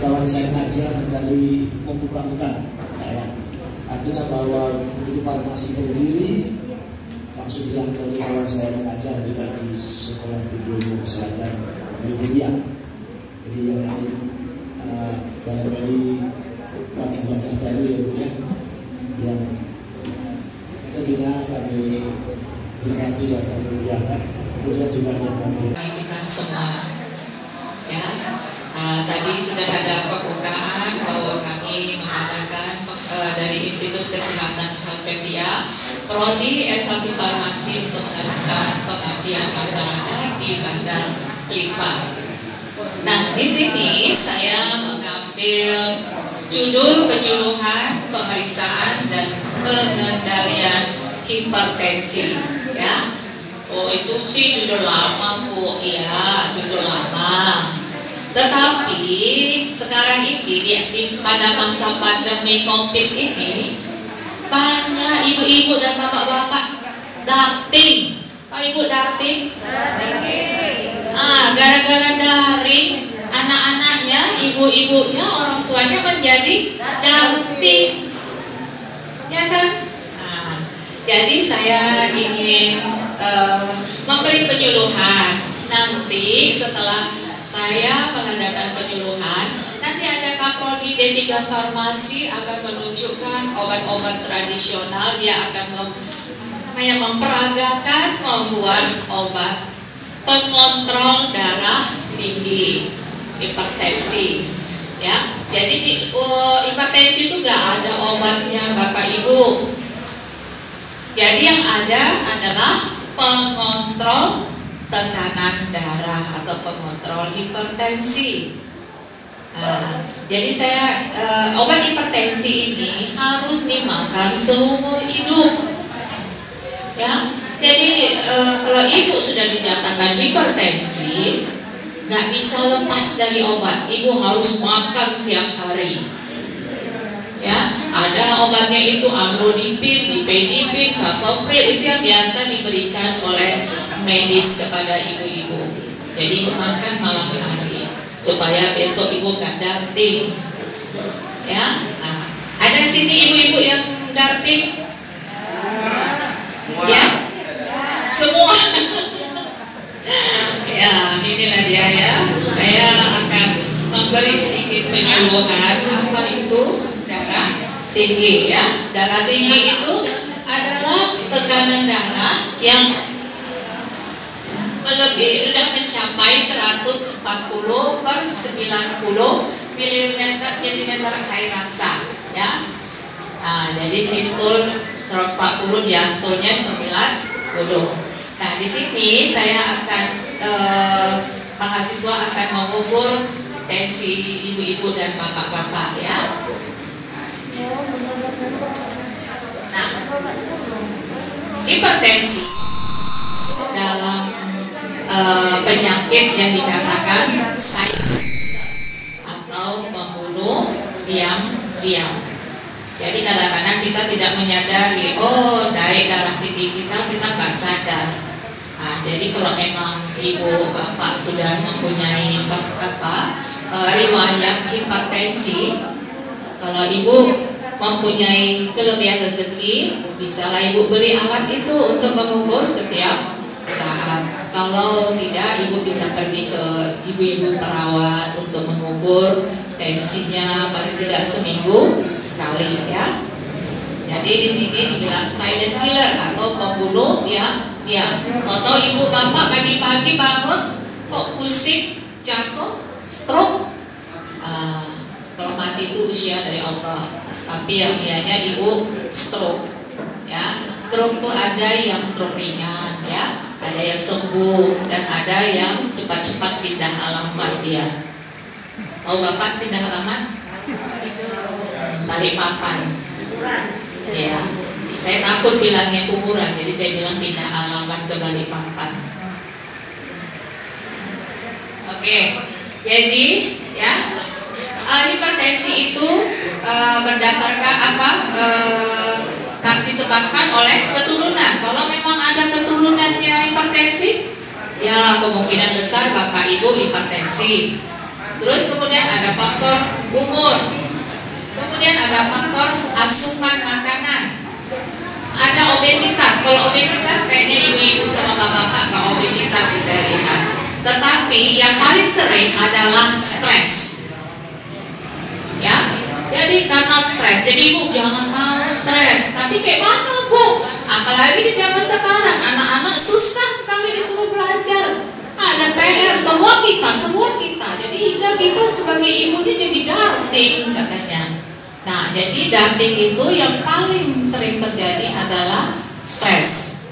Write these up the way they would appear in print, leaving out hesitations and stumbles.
Kawan saya ngajar dari membuka hutan, artinya bahwa begitu farmasi berdiri langsung diantar kawan saya mengajar juga di sekolah tinggi ilmu kesehatan Muhammadiyah. Jadi yang lain barangkali wajah-wajah baru ya Bu ya, yang tentunya kami hormati dan kami muliakan. Kemudian juga yang kami kita semua ya. Tadi sudah ada pembukaan bahwa kami mengadakan dari Institut Kesehatan Helvetia Prodi S1 Farmasi untuk mengadakan pengabdian masyarakat di Bandar Lipa. Nah, di sini saya mengambil judul penyuluhan, pemeriksaan dan pengendalian hipertensi ya. Oh, itu sih judul lama Bu ya, judul lama. Tetapi sekarang ini pada masa pandemi COVID ini banyak ibu-ibu dan bapak-bapak darting. Pak Ibu darting? Gara-gara daring anak-anaknya, ibu-ibunya, orang tuanya menjadi darting, ya kan? Jadi saya ingin memberi penyuluhan. Nanti setelah saya mengadakan penyuluhan, nanti ada Kaprodi D3 Farmasi akan menunjukkan obat-obat tradisional. Dia akan memperagakan membuat obat pengontrol darah tinggi, hipertensi ya. Jadi hipertensi itu gak ada obatnya Bapak Ibu. Jadi yang ada adalah pengontrol tekanan darah atau pengontrol hipertensi. Jadi obat hipertensi ini harus dimakan seumur hidup. Ya, jadi kalau ibu sudah dinyatakan hipertensi, nggak bisa lepas dari obat. Ibu harus makan tiap hari. Ya, ada obatnya itu amlodipin, dipedipin, captopril, itu yang biasa diberikan oleh medis kepada ibu-ibu. Jadi ibu makan malam hari supaya besok ibu nggak darting. Ya, ada sini ibu-ibu yang darting? Ya, semua. Ya, inilah dia ya. Saya akan memberi sedikit penyuluhan apa itu darah tinggi ya. Darah tinggi itu adalah tekanan darah yang sudah mencapai 140/90 mm air raksa ya. Jadi sistol 140, diastolnya 90. Nah, di sini saya akan mahasiswa akan mengukur tensi ibu-ibu dan bapak-bapak ya. Nah, hipertensi dalam penyakit yang dikatakan silent atau pembunuh diam-diam. Jadi kadang-kadang kita tidak menyadari, naik darah tinggi kita nggak sadar. Jadi kalau memang ibu bapak sudah mempunyai riwayat hipertensi, kalau ibu mempunyai kelebihan rezeki, bisalah ibu beli alat itu untuk mengukur setiap saat. Kalau tidak, ibu bisa pergi ke ibu-ibu perawat untuk mengukur tensinya paling tidak seminggu sekali ya. Jadi di sini dibilang silent killer atau pembunuh ya. Tahu ibu bapak pagi-pagi bangun kok pusing, jatuh, stroke. Kalau mati itu usia dari Allah. Tapi yang ianya ibu stroke, ya. Stroke itu ada yang stroke ringan, ya, ada yang sembuh, dan ada yang cepat-cepat pindah alamat dia. Tahu bapak pindah alamat? Balikpapan. Ya, saya takut bilangnya kuburan, jadi saya bilang pindah alamat ke Balikpapan. Oke, jadi ya. Hipertensi itu berdasarkan apa? Disebabkan oleh keturunan. Kalau memang ada keturunannya hipertensi, ya kemungkinan besar bapak ibu hipertensi. Terus kemudian ada faktor umur, kemudian ada faktor asupan makanan, ada obesitas. Kalau obesitas kayaknya ibu-ibu sama bapak-bapak nggak obesitas bisa lihat. Tetapi yang paling sering adalah stres. Ya, jadi karena stres, jadi ibu jangan mau stres. Tapi kayak mana bu? Apalagi di zaman sekarang, anak-anak susah sekali disuruh belajar. Ada PR, semua kita. Jadi hingga kita sebagai ibunya jadi darting katanya. Nah, jadi darting itu yang paling sering terjadi adalah stres.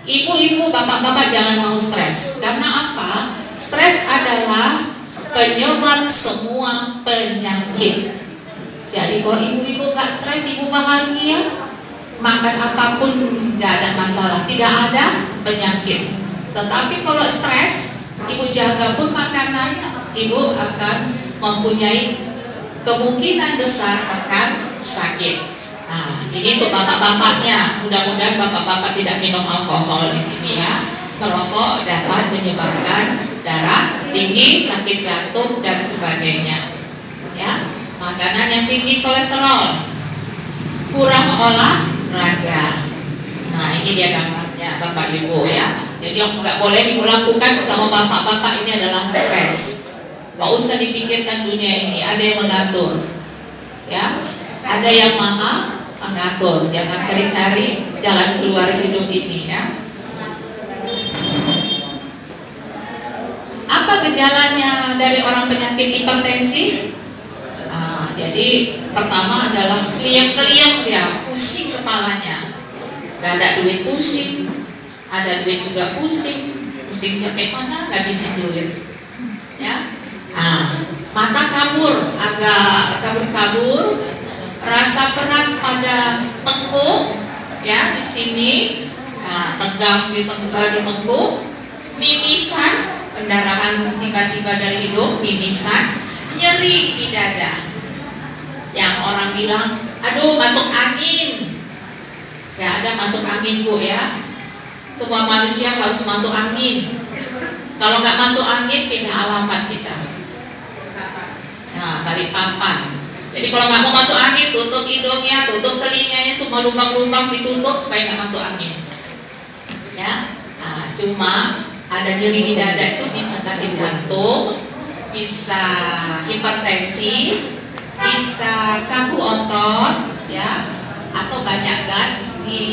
Ibu-ibu, bapak-bapak jangan mau stres. Karena apa? Stres adalah penyebab semua penyakit. Jadi kalau ibu-ibu nggak stres, ibu bahagia, makan apapun nggak ada masalah, tidak ada penyakit. Tetapi kalau stres, ibu jaga pun makanan, ibu akan mempunyai kemungkinan besar akan sakit. Nah, ini untuk bapak-bapaknya. Mudah-mudahan bapak-bapak tidak minum alkohol di sini ya. Merokok dapat menyebabkan darah tinggi, sakit jantung dan sebagainya. Ya, makanan yang tinggi kolesterol, kurang olahraga. Nah, ini dia gambarnya bapak ibu ya. Jadi yang nggak boleh ibu lakukan sama bapak-bapak ini adalah stres. Nggak usah dipikirkan dunia ini. Ada yang mengatur, ya. Ada yang maha mengatur. Jangan cari-cari jalan keluar hidup ini ya. Apa gejalanya dari orang penyakit hipertensi? Jadi pertama adalah kliang-kliang dia, pusing kepalanya. Gak ada duit pusing, ada duit juga pusing. Pusing capek mana? Gak bisa duit. Ya, mata kabur, agak kabur-kabur, rasa berat pada tengkuk, ya di sini, tegang di tengkuk, mimisan. Pendarahan tiba-tiba dari hidung, mimisan, nyeri di dada. Yang orang bilang, aduh masuk angin. Gak ada masuk angin bu ya. Semua manusia harus masuk angin. Kalau nggak masuk angin, pindah alamat kita. Nah, Balikpapan. Jadi kalau nggak mau masuk angin, tutup hidungnya, tutup telinganya, semua lubang-lubang ditutup supaya nggak masuk angin. Ya, cuma ada nyeri di dada itu bisa sakit jantung, bisa hipertensi, bisa kaku otot, ya, atau banyak gas di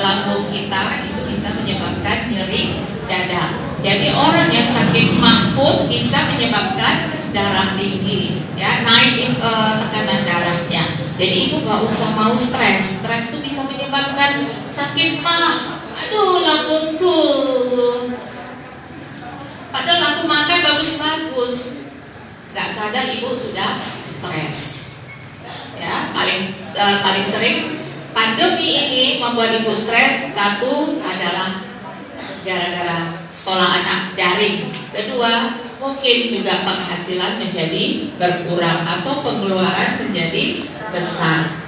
lambung kita, itu bisa menyebabkan nyeri dada. Jadi orang yang sakit mah pun bisa menyebabkan darah tinggi, ya, naik tekanan darahnya. Jadi ibu gak usah mau stres. Stres itu bisa menyebabkan sakit mah. Aduh lambungku, padahal aku makan bagus-bagus, gak sadar ibu sudah stres. Ya, paling sering pandemi ini membuat ibu stres. Satu adalah gara-gara sekolah anak daring. Kedua, mungkin juga penghasilan menjadi berkurang atau pengeluaran menjadi besar.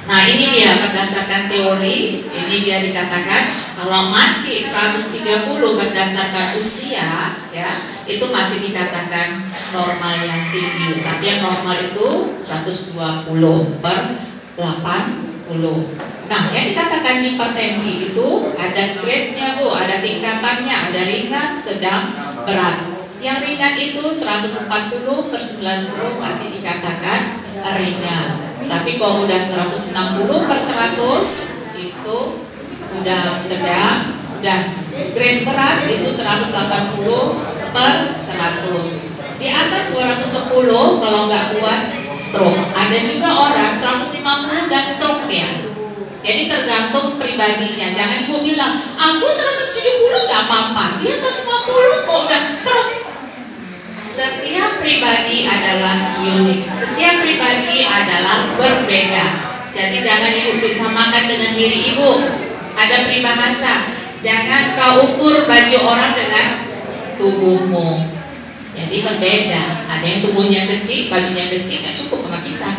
Nah ini dia berdasarkan teori, ini dia dikatakan kalau masih 130 berdasarkan usia, ya itu masih dikatakan normal yang tinggi. Tapi yang normal itu 120 per 80. Nah yang dikatakan hipertensi itu ada grade-nya bu, ada tingkatannya, ada ringan, sedang, berat. Yang ringan itu 140 per 90 masih dikatakan ringan. Tapi kalau udah 160 per 100 itu udah sedang, udah grade berat itu 180 per 100. Di atas 210 kalau nggak kuat stroke. Ada juga orang 150 udah stroke ya. Jadi tergantung pribadinya. Jangan ibu bilang, aku 170 nggak apa-apa, dia 150 kok udah stroke. Setiap pribadi adalah unik. Setiap pribadi adalah berbeda. Jadi jangan ibu samakan dengan diri ibu. Ada peribahasa, jangan kau ukur baju orang dengan tubuhmu. Jadi berbeda. Ada yang tubuhnya kecil, bajunya kecil, nggak cukup sama kita.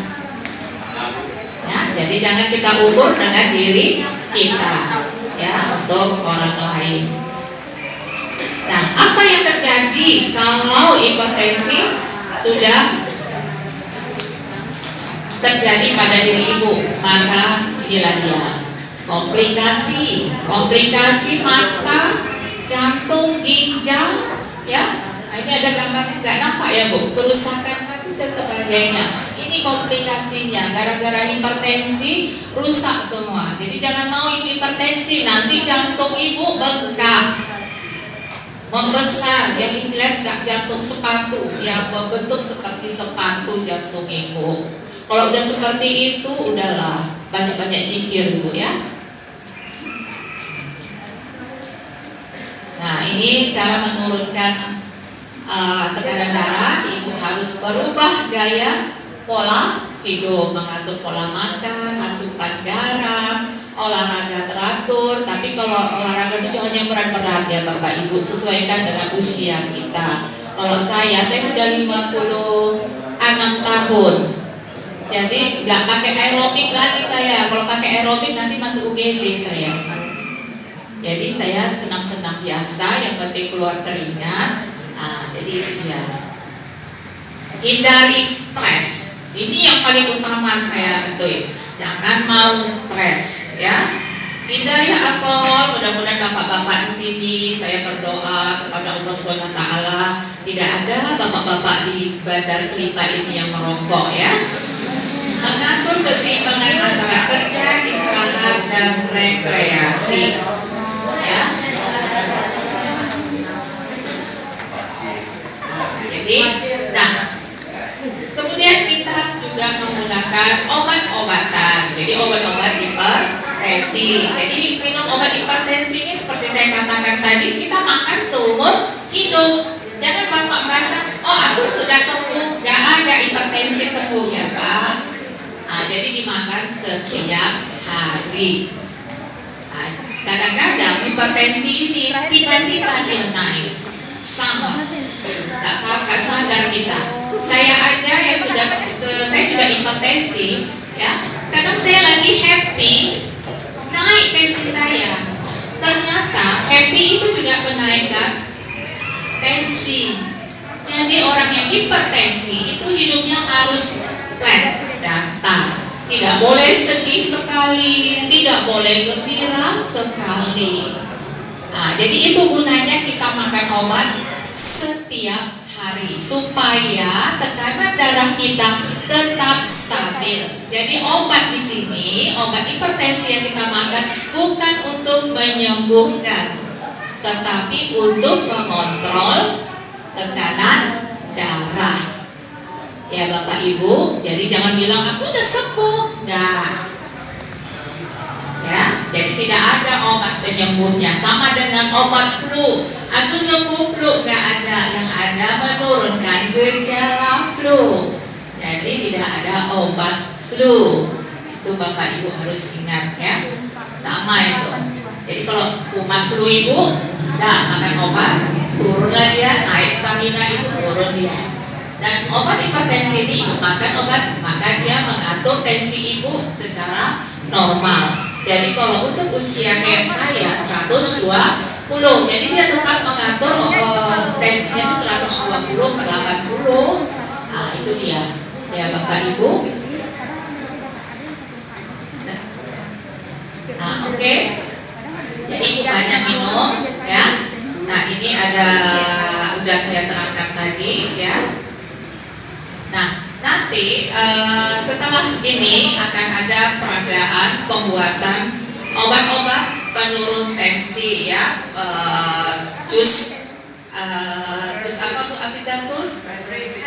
Ya, jadi jangan kita ukur dengan diri kita, ya, untuk orang lain. Nah, apa yang terjadi kalau hipertensi sudah terjadi pada diri ibu? Maka inilah dia, komplikasi mata, jantung, ginjal, ya. Ini ada gambarnya, nggak nampak ya Bu? Kerusakan hati dan sebagainya. Ini komplikasinya, gara-gara hipertensi rusak semua. Jadi jangan mau ibu hipertensi, nanti jantung ibu bengkak, membesar, yang istilah jantung sepatu, yang berbentuk seperti sepatu jantung ibu. Kalau udah seperti itu, udahlah banyak-banyak zikir ibu ya. Nah, ini cara menurunkan tekanan darah. Ibu harus merubah gaya pola hidup, mengatur pola makan, asupan garam, olahraga teratur. Tapi kalau olahraga itu hanya berat-berat ya Bapak Ibu, sesuaikan dengan usia kita. Kalau saya sudah 56 tahun, jadi nggak pakai aerobik lagi saya. Kalau pakai aerobik nanti masuk UGD saya. Jadi saya senang-senang biasa, yang penting keluar keringat. Jadi ya, hindari stres. Ini yang paling utama saya itu. Jangan mau stres, ya. Hindari alkohol. Mudah-mudahan bapak-bapak di sini, saya berdoa kepada Allah SWT, tidak ada bapak-bapak di Bandar Kelima ini yang merokok, ya. Mengatur keseimbangan antara kerja, istirahat, dan rekreasi, ya. Nah, kemudian kita juga menggunakan obat-obatan. Jadi obat-obat hipertensi. Jadi minum obat hipertensi ini seperti saya katakan tadi, kita makan seumur hidup. Jangan bapak merasa, oh aku sudah sembuh, gak ada hipertensi sembuh ya Pak. Nah, jadi dimakan setiap hari. Nah, kadang-kadang hipertensi ini tiba-tiba dia naik, sama. Gak sadar kita. Saya aja yang saya juga hipertensi, ya. Kadang saya lagi happy, naik tensi saya. Ternyata happy itu juga menaikkan tensi. Jadi orang yang hipertensi itu hidupnya harus flat, datar. Tidak boleh sedih sekali, tidak boleh gembira sekali. Nah, jadi itu gunanya kita makan obat setiap hari supaya tekanan darah kita tetap stabil. Jadi obat di sini, obat hipertensi yang kita makan bukan untuk menyembuhkan, tetapi untuk mengontrol tekanan darah. Ya Bapak Ibu, jadi jangan bilang aku udah sembuh, enggak. Ya, jadi tidak ada obat penyembuhnya. Sama dengan obat flu, aku sembuh flu, nggak ada. Yang ada menurunkan gejala flu. Jadi tidak ada obat flu. Itu Bapak Ibu harus ingat ya. Sama itu. Jadi kalau kuman flu ibu, nggak makan obat, turunlah dia, naik stamina ibu, turun dia. Dan obat hipertensi ini ibu makan obat, maka dia mengatur tensi ibu secara normal. Jadi kalau untuk usia kayak saya 120, jadi dia tetap mengatur tensinya itu 120/80. Nah, itu dia ya Bapak Ibu. Nah, oke. Jadi ibu banyak minum ya. Nah, ini udah saya terangkan tadi ya. Nah, nanti setelah ini akan ada peragaan pembuatan obat-obat penurun tensi ya, jus Zatun?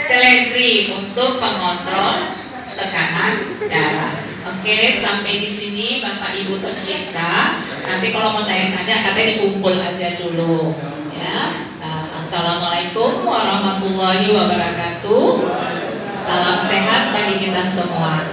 Seledri untuk pengontrol tekanan darah. Oke, sampai di sini Bapak Ibu tercinta. Nanti kalau mau tanya-tanya katanya dikumpul aja dulu ya. Assalamualaikum warahmatullahi wabarakatuh. Salam sehat bagi kita semua.